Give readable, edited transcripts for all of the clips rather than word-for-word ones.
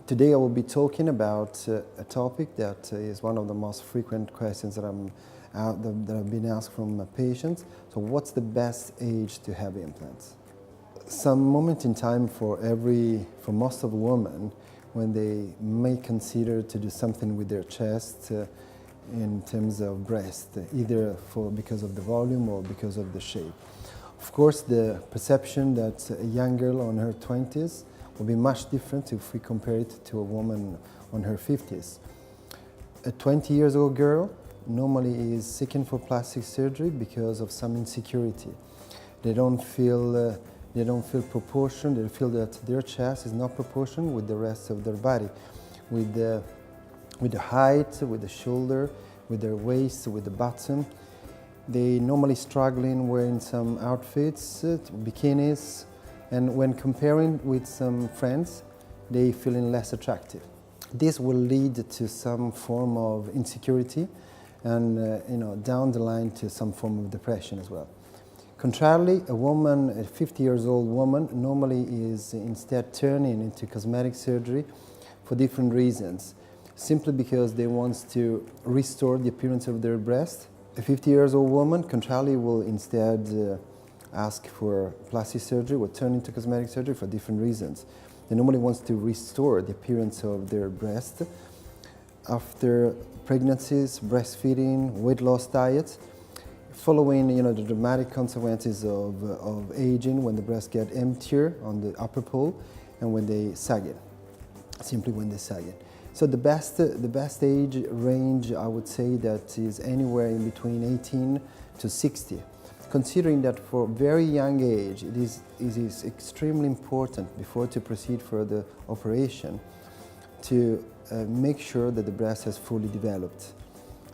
Today I will be talking about a topic that is one of the most frequent questions that I've been asked from patients. So what's the best age to have implants? Some moment in time for most of women when they may consider to do something with their chest in terms of breast, either because of the volume or because of the shape. Of course, the perception that a young girl on her 20s will be much different if we compare it to a woman on her 50s. A 20-year-old girl normally is seeking for plastic surgery because of some insecurity. They don't feel proportion. They feel that their chest is not proportional with the rest of their body, with the height, with the shoulder, with their waist, with the bottom. They normally struggling wearing some outfits, bikinis, and when comparing with some friends, they feeling less attractive. This will lead to some form of insecurity and down the line to some form of depression as well. Contrarily, a 50-year-old woman normally is instead turning into cosmetic surgery for different reasons, simply because they want to restore the appearance of their breast. A 50-year-old woman, contrarily, will instead ask for plastic surgery or turn into cosmetic surgery for different reasons. They normally want to restore the appearance of their breast after pregnancies, breastfeeding, weight loss diets, following the dramatic consequences of aging when the breasts get emptier on the upper pole and when they sag it, simply when they sag it. So the best age range, I would say, that is anywhere in between 18 to 60. Considering that for very young age, it is extremely important before to proceed for the operation to make sure that the breast has fully developed.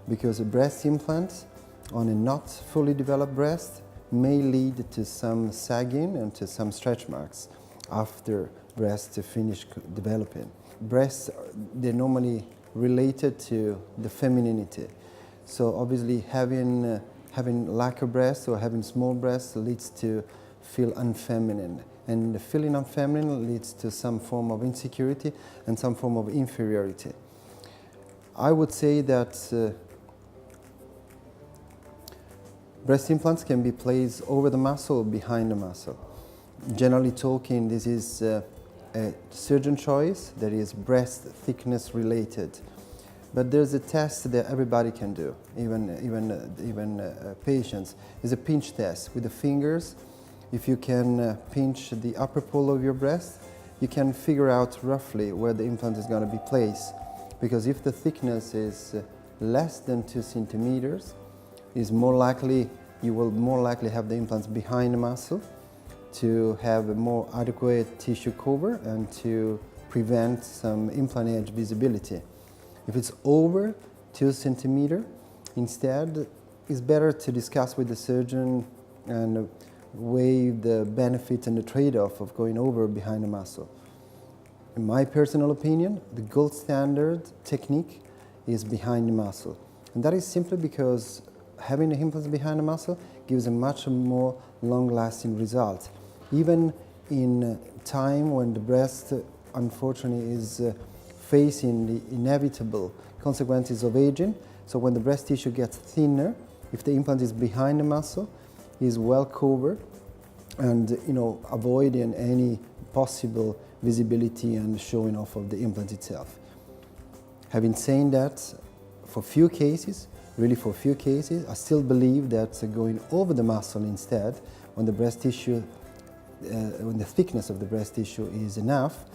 Because a breast implant on a not fully developed breast may lead to some sagging and to some stretch marks after breasts finish developing. Breasts, they're normally related to the femininity. So obviously having lack of breasts or having small breasts leads to feel unfeminine. And the feeling unfeminine leads to some form of insecurity and some form of inferiority. I would say that breast implants can be placed over the muscle or behind the muscle. Generally talking, this is a surgeon choice that is breast thickness related. But there's a test that everybody can do, even patients. It's a pinch test with the fingers. If you can pinch the upper pole of your breast, you can figure out roughly where the implant is going to be placed. Because if the thickness is less than 2 centimeters, you will more likely have the implants behind the muscle to have a more adequate tissue cover and to prevent some implant edge visibility. If it's over 2 centimeters, instead, it's better to discuss with the surgeon and weigh the benefit and the trade-off of going over behind the muscle. In my personal opinion, the gold standard technique is behind the muscle. And that is simply because having the implants behind the muscle gives a much more long-lasting result. Even in time when the breast, unfortunately, is facing the inevitable consequences of aging. So when the breast tissue gets thinner, if the implant is behind the muscle, is well covered and avoiding any possible visibility and showing off of the implant itself. Having said that, for few cases, I still believe that going over the muscle instead, when the breast tissue, when the thickness of the breast tissue is enough,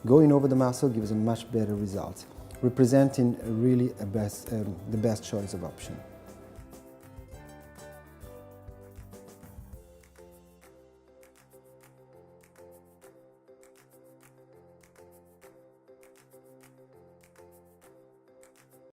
going over the muscle gives a much better result, representing really the best choice of option.